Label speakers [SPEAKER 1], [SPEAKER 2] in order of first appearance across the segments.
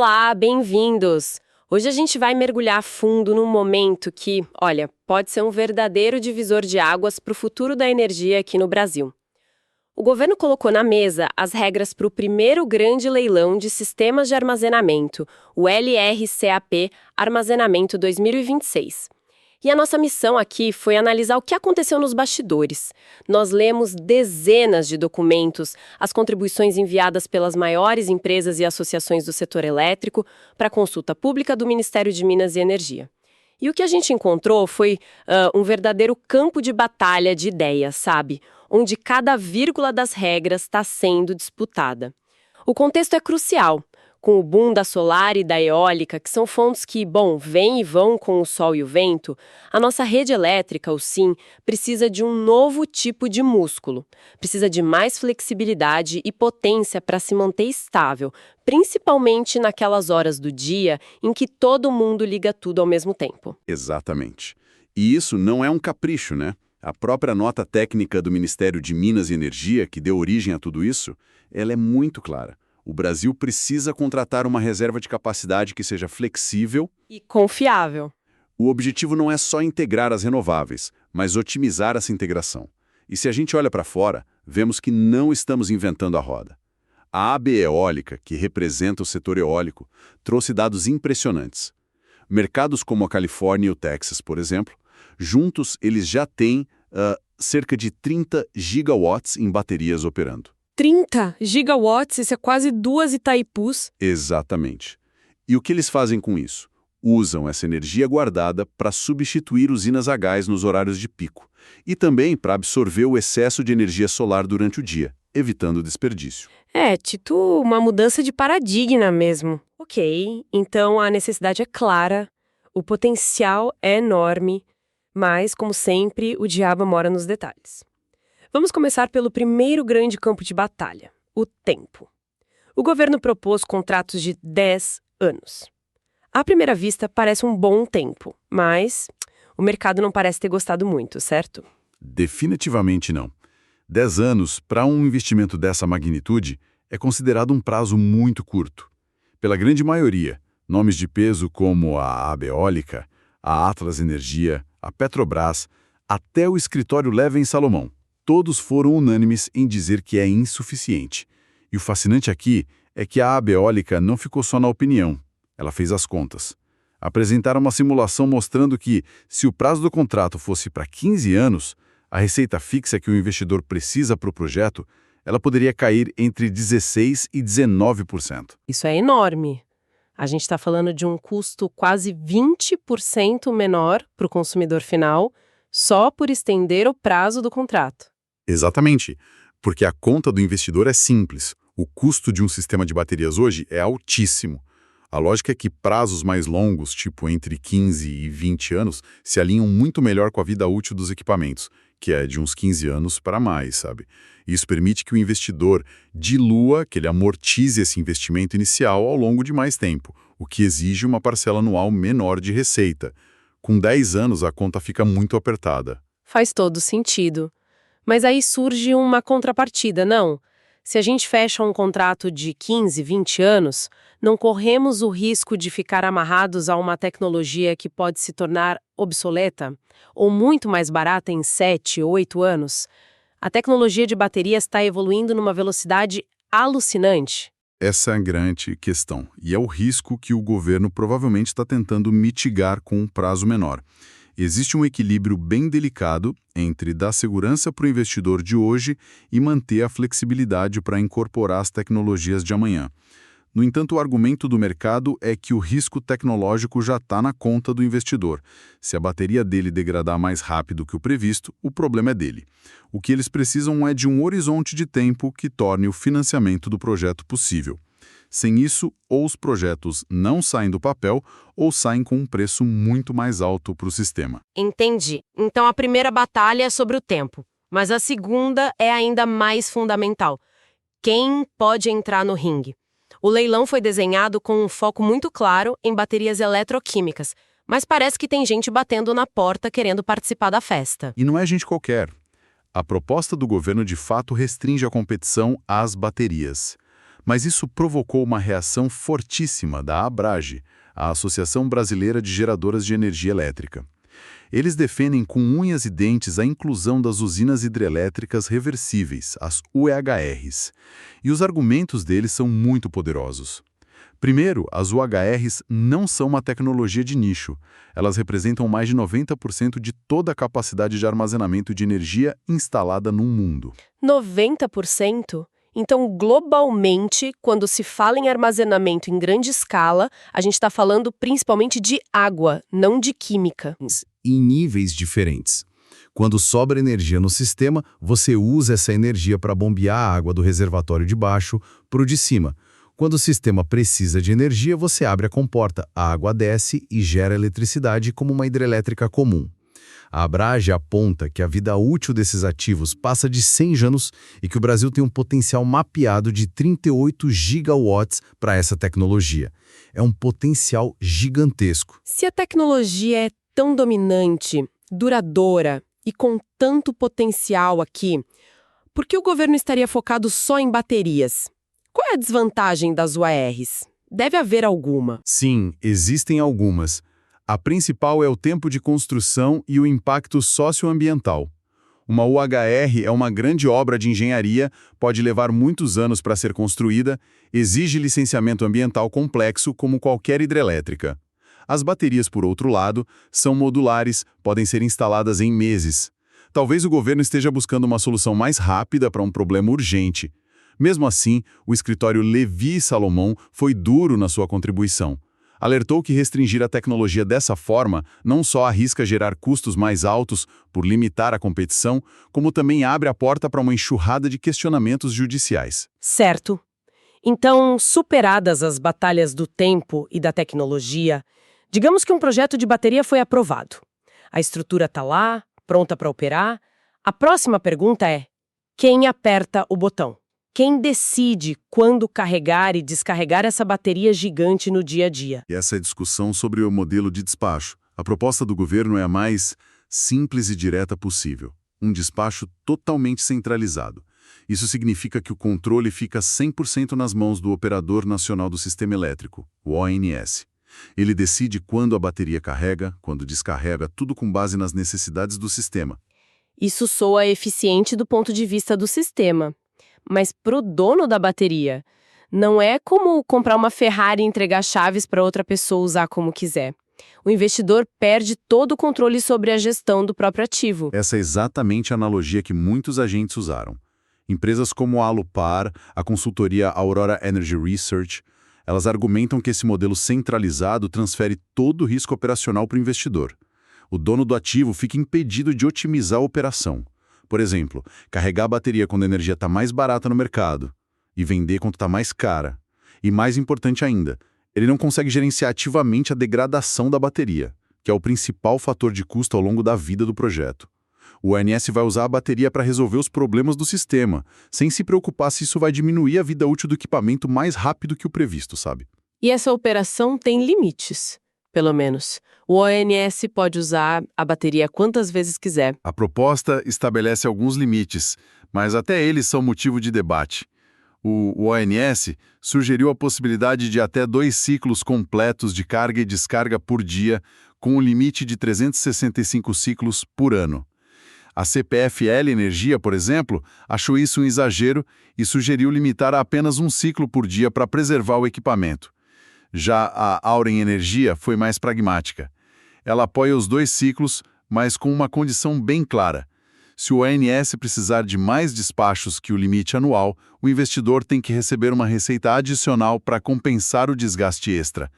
[SPEAKER 1] Olá, bem-vindos! Hoje a gente vai mergulhar a fundo num momento que, olha, pode ser um verdadeiro divisor de águas para o futuro da energia aqui no Brasil. O governo colocou na mesa as regras para o primeiro grande leilão de sistemas de armazenamento, o LRCAP Armazenamento 2026. E a nossa missão aqui foi analisar o que aconteceu nos bastidores. Nós lemos dezenas de documentos, as contribuições enviadas pelas maiores empresas e associações do setor elétrico para a consulta pública do Ministério de Minas e Energia. E o que a gente encontrou foi um verdadeiro campo de batalha de ideias, sabe? Onde cada vírgula das regras está sendo disputada. O contexto é crucial. Com o boom da solar e da eólica, que são fontes que, vêm e vão com o sol e o vento, a nossa rede elétrica, o SIM, precisa de um novo tipo de músculo. Precisa de mais flexibilidade e potência para se manter estável, principalmente naquelas horas do dia em que todo mundo liga tudo ao mesmo tempo.
[SPEAKER 2] Exatamente. E isso não é um capricho, né? A própria nota técnica do Ministério de Minas e Energia, que deu origem a tudo isso, ela é muito clara. O Brasil precisa contratar uma reserva de capacidade que seja flexível
[SPEAKER 1] e confiável.
[SPEAKER 2] O objetivo não é só integrar as renováveis, mas otimizar essa integração. E se a gente olha para fora, vemos que não estamos inventando a roda. A AB Eólica, que representa o setor eólico, trouxe dados impressionantes. Mercados como a Califórnia e o Texas, por exemplo, juntos eles já têm cerca de 30 gigawatts em baterias operando.
[SPEAKER 1] 30 gigawatts, isso é quase 2 Itaipus.
[SPEAKER 2] Exatamente. E o que eles fazem com isso? Usam essa energia guardada para substituir usinas a gás nos horários de pico e também para absorver o excesso de energia solar durante o dia, evitando o desperdício.
[SPEAKER 1] Tito, uma mudança de paradigma mesmo. Ok, então a necessidade é clara, o potencial é enorme, mas, como sempre, o diabo mora nos detalhes. Vamos começar pelo primeiro grande campo de batalha, o tempo. O governo propôs contratos de 10 anos. À primeira vista, parece um bom tempo, mas o mercado não parece ter gostado muito, certo?
[SPEAKER 2] Definitivamente não. 10 anos, para um investimento dessa magnitude, é considerado um prazo muito curto. Pela grande maioria, nomes de peso como a AB Eólica, a Atlas Energia, a Petrobras, até o escritório Leven Salomão. Todos foram unânimes em dizer que é insuficiente. E o fascinante aqui é que a AB Eólica não ficou só na opinião. Ela fez as contas. Apresentaram uma simulação mostrando que, se o prazo do contrato fosse para 15 anos, a receita fixa que o investidor precisa para o projeto, ela poderia cair entre 16% e 19%.
[SPEAKER 1] Isso é enorme. A gente está falando de um custo quase 20% menor para o consumidor final, só por estender o prazo do contrato.
[SPEAKER 2] Exatamente, porque a conta do investidor é simples. O custo de um sistema de baterias hoje é altíssimo. A lógica é que prazos mais longos, tipo entre 15 e 20 anos, se alinham muito melhor com a vida útil dos equipamentos, que é de uns 15 anos para mais, sabe? Isso permite que o investidor dilua, que ele amortize esse investimento inicial ao longo de mais tempo, o que exige uma parcela anual menor de receita. Com 10 anos, a conta fica muito apertada.
[SPEAKER 1] Faz todo sentido. Mas aí surge uma contrapartida, não? Se a gente fecha um contrato de 15, 20 anos, não corremos o risco de ficar amarrados a uma tecnologia que pode se tornar obsoleta ou muito mais barata em 7, 8 anos? A tecnologia de baterias está evoluindo numa velocidade alucinante.
[SPEAKER 2] Essa é a grande questão, e é o risco que o governo provavelmente está tentando mitigar com um prazo menor. Existe um equilíbrio bem delicado entre dar segurança para o investidor de hoje e manter a flexibilidade para incorporar as tecnologias de amanhã. No entanto, o argumento do mercado é que o risco tecnológico já está na conta do investidor. Se a bateria dele degradar mais rápido que o previsto, o problema é dele. O que eles precisam é de um horizonte de tempo que torne o financiamento do projeto possível. Sem isso, ou os projetos não saem do papel, ou saem com um preço muito mais alto para o sistema.
[SPEAKER 1] Entendi. Então a primeira batalha é sobre o tempo, mas a segunda é ainda mais fundamental. Quem pode entrar no ringue? O leilão foi desenhado com um foco muito claro em baterias eletroquímicas, mas parece que tem gente batendo na porta querendo participar da festa.
[SPEAKER 2] E não é gente qualquer. A proposta do governo de fato restringe a competição às baterias. Mas isso provocou uma reação fortíssima da ABRAGE, a Associação Brasileira de Geradoras de Energia Elétrica. Eles defendem com unhas e dentes a inclusão das usinas hidrelétricas reversíveis, as UEHRs. E os argumentos deles são muito poderosos. Primeiro, as UHRs não são uma tecnologia de nicho. Elas representam mais de 90% de toda a capacidade de armazenamento de energia instalada no mundo.
[SPEAKER 1] 90%? Então, globalmente, quando se fala em armazenamento em grande escala, a gente está falando principalmente de água, não de química.
[SPEAKER 3] Em níveis diferentes. Quando sobra energia no sistema, você usa essa energia para bombear a água do reservatório de baixo para o de cima. Quando o sistema precisa de energia, você abre a comporta, a água desce e gera eletricidade como uma hidrelétrica comum. A ABRAGE aponta que a vida útil desses ativos passa de 100 anos e que o Brasil tem um potencial mapeado de 38 gigawatts para essa tecnologia. É um potencial gigantesco.
[SPEAKER 1] Se a tecnologia é tão dominante, duradoura e com tanto potencial aqui, por que o governo estaria focado só em baterias? Qual é a desvantagem das UARs? Deve haver alguma.
[SPEAKER 2] Sim, existem algumas. A principal é o tempo de construção e o impacto socioambiental. Uma UHR é uma grande obra de engenharia, pode levar muitos anos para ser construída, exige licenciamento ambiental complexo como qualquer hidrelétrica. As baterias, por outro lado, são modulares, podem ser instaladas em meses. Talvez o governo esteja buscando uma solução mais rápida para um problema urgente. Mesmo assim, o escritório Levi Salomão foi duro na sua contribuição. Alertou que restringir a tecnologia dessa forma não só arrisca gerar custos mais altos por limitar a competição, como também abre a porta para uma enxurrada de questionamentos judiciais.
[SPEAKER 1] Certo. Então, superadas as batalhas do tempo e da tecnologia, digamos que um projeto de bateria foi aprovado. A estrutura está lá, pronta para operar. A próxima pergunta é: quem aperta o botão? Quem decide quando carregar e descarregar essa bateria gigante no dia a dia?
[SPEAKER 2] E essa é a discussão sobre o modelo de despacho. A proposta do governo é a mais simples e direta possível. Um despacho totalmente centralizado. Isso significa que o controle fica 100% nas mãos do Operador Nacional do Sistema Elétrico, o ONS. Ele decide quando a bateria carrega, quando descarrega, tudo com base nas necessidades do sistema.
[SPEAKER 1] Isso soa eficiente do ponto de vista do sistema. Mas para o dono da bateria, não é como comprar uma Ferrari e entregar chaves para outra pessoa usar como quiser. O investidor perde todo o controle sobre a gestão do próprio ativo.
[SPEAKER 2] Essa é exatamente a analogia que muitos agentes usaram. Empresas como a Alupar, a consultoria Aurora Energy Research, elas argumentam que esse modelo centralizado transfere todo o risco operacional para o investidor. O dono do ativo fica impedido de otimizar a operação. Por exemplo, carregar a bateria quando a energia está mais barata no mercado e vender quando está mais cara. E mais importante ainda, ele não consegue gerenciar ativamente a degradação da bateria, que é o principal fator de custo ao longo da vida do projeto. O ONS vai usar a bateria para resolver os problemas do sistema, sem se preocupar se isso vai diminuir a vida útil do equipamento mais rápido que o previsto, sabe?
[SPEAKER 1] E essa operação tem limites, pelo menos. O ONS pode usar a bateria quantas vezes quiser.
[SPEAKER 2] A proposta estabelece alguns limites, mas até eles são motivo de debate. O ONS sugeriu a possibilidade de até 2 ciclos completos de carga e descarga por dia, com um limite de 365 ciclos por ano. A CPFL Energia, por exemplo, achou isso um exagero e sugeriu limitar a apenas 1 ciclo por dia para preservar o equipamento. Já a Auren Energia foi mais pragmática. Ela apoia os 2 ciclos, mas com uma condição bem clara. Se o ONS precisar de mais despachos que o limite anual, o investidor tem que receber uma receita adicional para compensar o desgaste extra.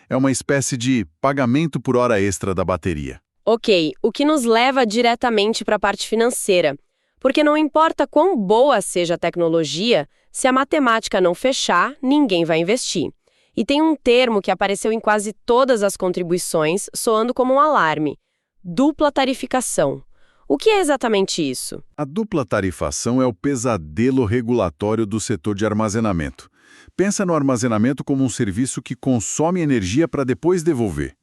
[SPEAKER 2] É uma espécie de pagamento por hora extra da bateria.
[SPEAKER 1] Ok, o que nos leva diretamente para a parte financeira. Porque não importa quão boa seja a tecnologia, se a matemática não fechar, ninguém vai investir. E tem um termo que apareceu em quase todas as contribuições, soando como um alarme: dupla tarificação. O que é exatamente isso?
[SPEAKER 2] A dupla tarifação é o pesadelo regulatório do setor de armazenamento. Pensa no armazenamento como um serviço que consome energia para depois devolver.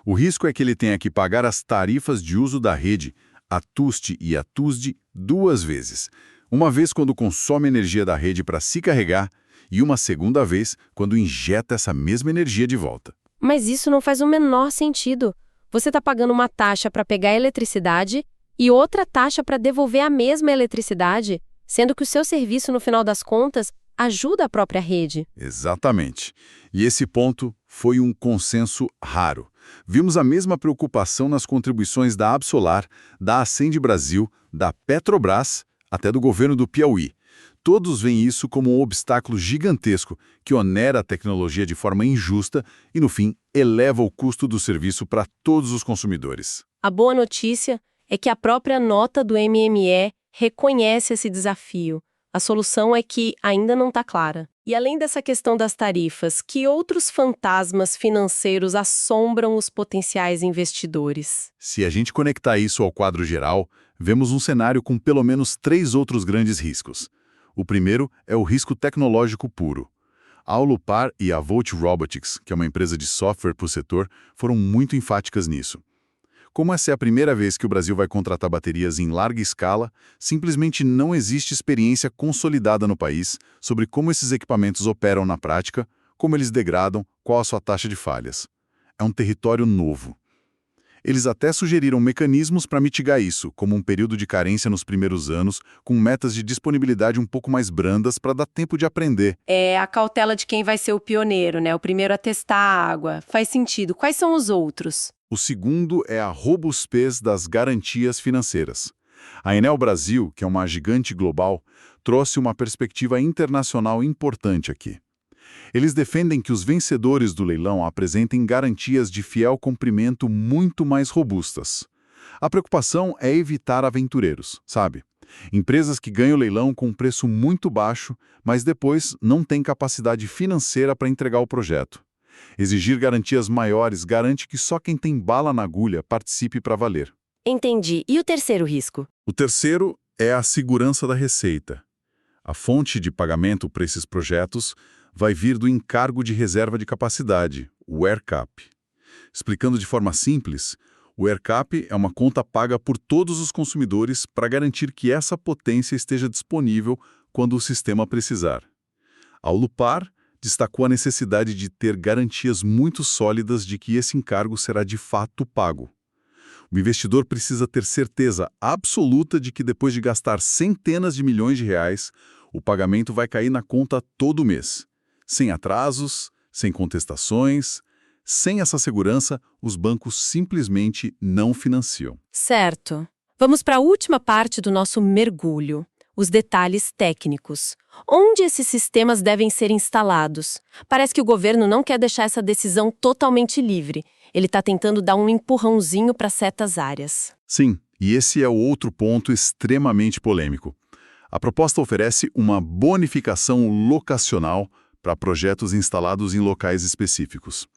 [SPEAKER 2] O risco é que ele tenha que pagar as tarifas de uso da rede, a TUST e a TUSD, 2 vezes. Uma vez quando consome energia da rede para se carregar e uma segunda vez quando injeta essa mesma energia de volta.
[SPEAKER 1] Mas isso não faz o menor sentido. Você está pagando uma taxa para pegar a eletricidade e outra taxa para devolver a mesma eletricidade, sendo que o seu serviço, no final das contas, ajuda a própria rede.
[SPEAKER 2] Exatamente. E esse ponto foi um consenso raro. Vimos a mesma preocupação nas contribuições da Absolar, da Acende Brasil, da Petrobras, até do governo do Piauí. Todos veem isso como um obstáculo gigantesco que onera a tecnologia de forma injusta e, no fim, eleva o custo do serviço para todos os consumidores.
[SPEAKER 1] A boa notícia é que a própria nota do MME reconhece esse desafio. A solução é que ainda não está clara. E além dessa questão das tarifas, que outros fantasmas financeiros assombram os potenciais investidores?
[SPEAKER 2] Se a gente conectar isso ao quadro geral, vemos um cenário com pelo menos 3 outros grandes riscos. O primeiro é o risco tecnológico puro. A Alupar e a Volt Robotics, que é uma empresa de software para o setor, foram muito enfáticas nisso. Como essa é a primeira vez que o Brasil vai contratar baterias em larga escala, simplesmente não existe experiência consolidada no país sobre como esses equipamentos operam na prática, como eles degradam, qual a sua taxa de falhas. É um território novo. Eles até sugeriram mecanismos para mitigar isso, como um período de carência nos primeiros anos, com metas de disponibilidade um pouco mais brandas para dar tempo de aprender.
[SPEAKER 1] É a cautela de quem vai ser o pioneiro, né? O primeiro a testar a água. Faz sentido. Quais são os outros?
[SPEAKER 2] O segundo é a robustez das garantias financeiras. A Enel Brasil, que é uma gigante global, trouxe uma perspectiva internacional importante aqui. Eles defendem que os vencedores do leilão apresentem garantias de fiel cumprimento muito mais robustas. A preocupação é evitar aventureiros, sabe? Empresas que ganham o leilão com um preço muito baixo, mas depois não têm capacidade financeira para entregar o projeto. Exigir garantias maiores garante que só quem tem bala na agulha participe para valer.
[SPEAKER 1] Entendi. E o terceiro risco?
[SPEAKER 2] O terceiro é a segurança da receita. A fonte de pagamento para esses projetos vai vir do encargo de reserva de capacidade, o ERCAP. Explicando de forma simples, o ERCAP é uma conta paga por todos os consumidores para garantir que essa potência esteja disponível quando o sistema precisar. A Alupar destacou a necessidade de ter garantias muito sólidas de que esse encargo será de fato pago. O investidor precisa ter certeza absoluta de que depois de gastar centenas de milhões de reais, o pagamento vai cair na conta todo mês. Sem atrasos, sem contestações. Sem essa segurança, os bancos simplesmente não financiam.
[SPEAKER 1] Certo. Vamos para a última parte do nosso mergulho. Os detalhes técnicos. Onde esses sistemas devem ser instalados? Parece que o governo não quer deixar essa decisão totalmente livre. Ele está tentando dar um empurrãozinho para certas áreas.
[SPEAKER 2] Sim, e esse é o outro ponto extremamente polêmico. A proposta oferece uma bonificação locacional para projetos instalados em locais específicos.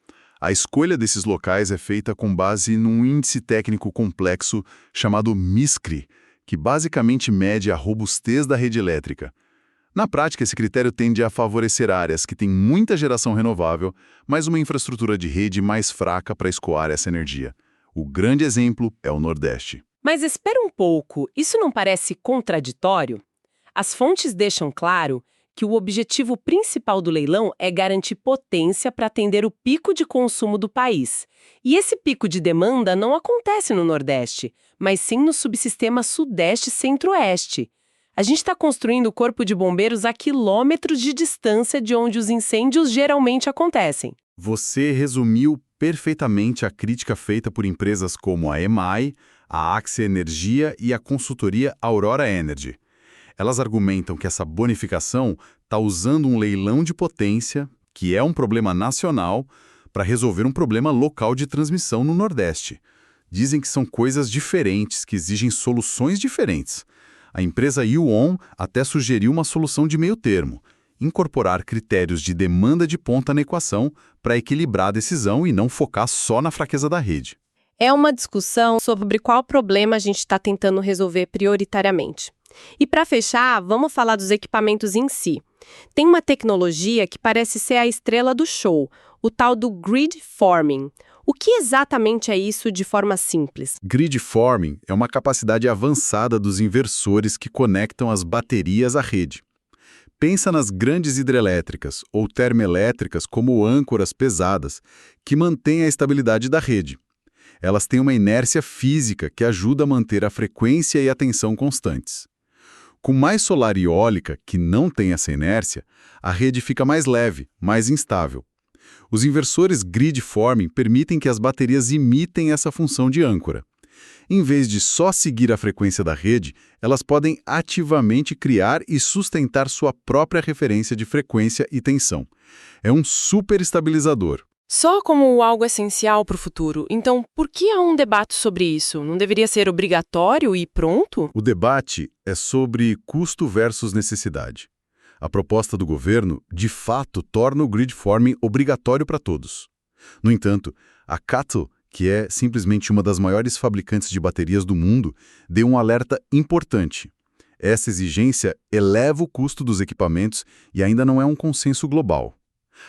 [SPEAKER 2] A escolha desses locais é feita com base num índice técnico complexo chamado MISCRI, que basicamente mede a robustez da rede elétrica. Na prática, esse critério tende a favorecer áreas que têm muita geração renovável, mas uma infraestrutura de rede mais fraca para escoar essa energia. O grande exemplo é o Nordeste.
[SPEAKER 1] Mas espera um pouco, isso não parece contraditório? As fontes deixam claro que o objetivo principal do leilão é garantir potência para atender o pico de consumo do país. E esse pico de demanda não acontece no Nordeste, mas sim no subsistema Sudeste e Centro-Oeste. A gente está construindo o corpo de bombeiros a quilômetros de distância de onde os incêndios geralmente acontecem.
[SPEAKER 2] Você resumiu perfeitamente a crítica feita por empresas como a EMAI, a Axia Energia e a consultoria Aurora Energy. Elas argumentam que essa bonificação está usando um leilão de potência, que é um problema nacional, para resolver um problema local de transmissão no Nordeste. Dizem que são coisas diferentes, que exigem soluções diferentes. A empresa Yuon até sugeriu uma solução de meio termo, incorporar critérios de demanda de ponta na equação para equilibrar a decisão e não focar só na fraqueza da rede.
[SPEAKER 1] É uma discussão sobre qual problema a gente está tentando resolver prioritariamente. E para fechar, vamos falar dos equipamentos em si. Tem uma tecnologia que parece ser a estrela do show, o tal do grid forming. O que exatamente é isso de forma simples?
[SPEAKER 2] Grid forming é uma capacidade avançada dos inversores que conectam as baterias à rede. Pensa nas grandes hidrelétricas ou termoelétricas como âncoras pesadas, que mantêm a estabilidade da rede. Elas têm uma inércia física que ajuda a manter a frequência e a tensão constantes. Com mais solar e eólica, que não tem essa inércia, a rede fica mais leve, mais instável. Os inversores grid forming permitem que as baterias imitem essa função de âncora. Em vez de só seguir a frequência da rede, elas podem ativamente criar e sustentar sua própria referência de frequência e tensão. É um superestabilizador.
[SPEAKER 1] Só como algo essencial para o futuro. Então, por que há um debate sobre isso? Não deveria ser obrigatório e pronto?
[SPEAKER 2] O debate é sobre custo versus necessidade. A proposta do governo, de fato, torna o grid forming obrigatório para todos. No entanto, a CATL, que é simplesmente uma das maiores fabricantes de baterias do mundo, deu um alerta importante. Essa exigência eleva o custo dos equipamentos e ainda não é um consenso global.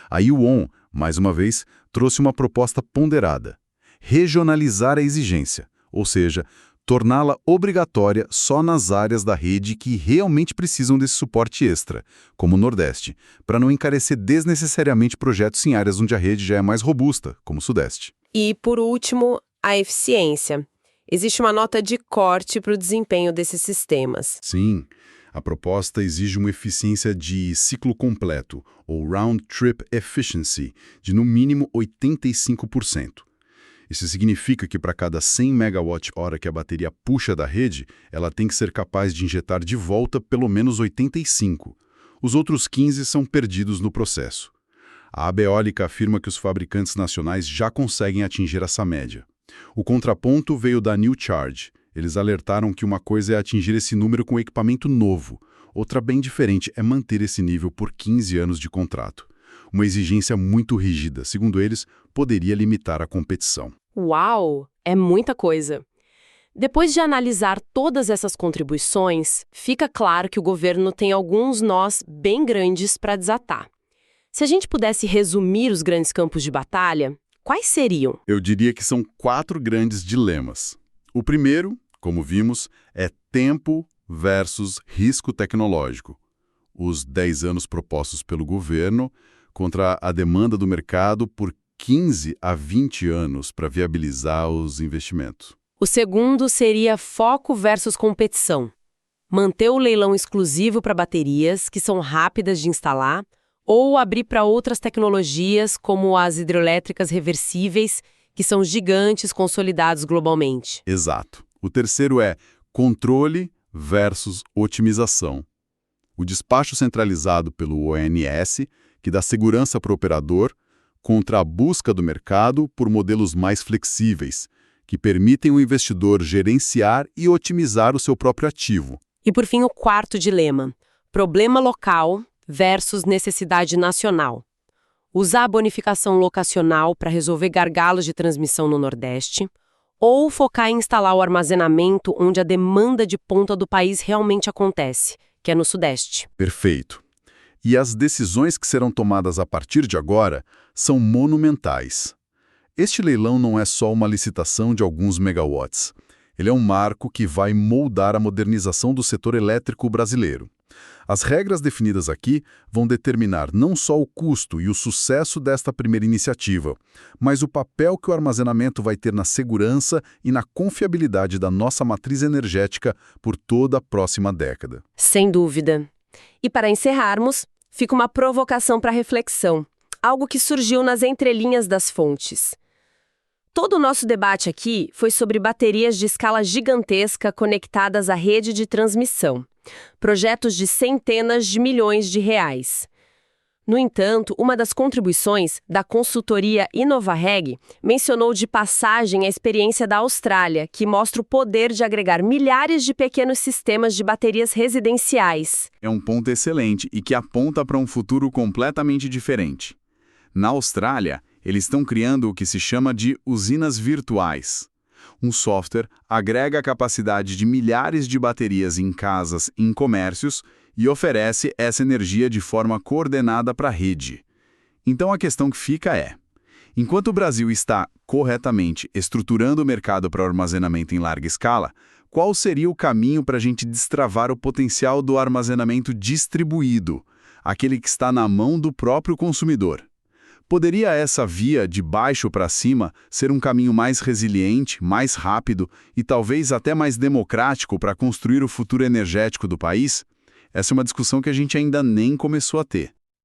[SPEAKER 2] A Yuon, mais uma vez, trouxe uma proposta ponderada: regionalizar a exigência, ou seja, torná-la obrigatória só nas áreas da rede que realmente precisam desse suporte extra, como o Nordeste, para não encarecer desnecessariamente projetos em áreas onde a rede já é mais robusta, como o Sudeste.
[SPEAKER 1] E, por último, a eficiência. Existe uma nota de corte para o desempenho desses sistemas.
[SPEAKER 2] Sim, a proposta exige uma eficiência de ciclo completo, ou Round Trip Efficiency, de no mínimo 85%. Isso significa que para cada 100 megawatt-hora que a bateria puxa da rede, ela tem que ser capaz de injetar de volta pelo menos 85. Os outros 15 são perdidos no processo. A AB Eólica afirma que os fabricantes nacionais já conseguem atingir essa média. O contraponto veio da New Charge. Eles alertaram que uma coisa é atingir esse número com equipamento novo. Outra bem diferente é manter esse nível por 15 anos de contrato. Uma exigência muito rígida, segundo eles, poderia limitar a competição.
[SPEAKER 1] Uau! É muita coisa. Depois de analisar todas essas contribuições, fica claro que o governo tem alguns nós bem grandes para desatar. Se a gente pudesse resumir os grandes campos de batalha, quais seriam?
[SPEAKER 2] Eu diria que são 4 grandes dilemas. O primeiro, como vimos, é tempo versus risco tecnológico. Os 10 anos propostos pelo governo contra a demanda do mercado por 15 a 20 anos para viabilizar os investimentos.
[SPEAKER 1] O segundo seria foco versus competição. Manter o leilão exclusivo para baterias, que são rápidas de instalar, ou abrir para outras tecnologias, como as hidrelétricas reversíveis, que são gigantes consolidados globalmente.
[SPEAKER 2] Exato. O terceiro é controle versus otimização. O despacho centralizado pelo ONS, que dá segurança para o operador, contra a busca do mercado por modelos mais flexíveis, que permitem o investidor gerenciar e otimizar o seu próprio ativo.
[SPEAKER 1] E por fim, o quarto dilema: problema local versus necessidade nacional. Usar a bonificação locacional para resolver gargalos de transmissão no Nordeste, ou focar em instalar o armazenamento onde a demanda de ponta do país realmente acontece, que é no Sudeste.
[SPEAKER 2] Perfeito. E as decisões que serão tomadas a partir de agora são monumentais. Este leilão não é só uma licitação de alguns megawatts. Ele é um marco que vai moldar a modernização do setor elétrico brasileiro. As regras definidas aqui vão determinar não só o custo e o sucesso desta primeira iniciativa, mas o papel que o armazenamento vai ter na segurança e na confiabilidade da nossa matriz energética por toda a próxima década.
[SPEAKER 1] Sem dúvida. E para encerrarmos, fica uma provocação para reflexão, algo que surgiu nas entrelinhas das fontes. Todo o nosso debate aqui foi sobre baterias de escala gigantesca conectadas à rede de transmissão. Projetos de centenas de milhões de reais. No entanto, uma das contribuições da consultoria InovaReg mencionou de passagem a experiência da Austrália, que mostra o poder de agregar milhares de pequenos sistemas de baterias residenciais.
[SPEAKER 2] É um ponto excelente e que aponta para um futuro completamente diferente. Na Austrália, eles estão criando o que se chama de usinas virtuais. Um software agrega a capacidade de milhares de baterias em casas e em comércios e oferece essa energia de forma coordenada para a rede. Então a questão que fica é: enquanto o Brasil está corretamente estruturando o mercado para armazenamento em larga escala, qual seria o caminho para a gente destravar o potencial do armazenamento distribuído, aquele que está na mão do próprio consumidor. Poderia essa via de baixo para cima ser um caminho mais resiliente, mais rápido e talvez até mais democrático para construir o futuro energético do país? Essa é uma discussão que a gente ainda nem começou a ter.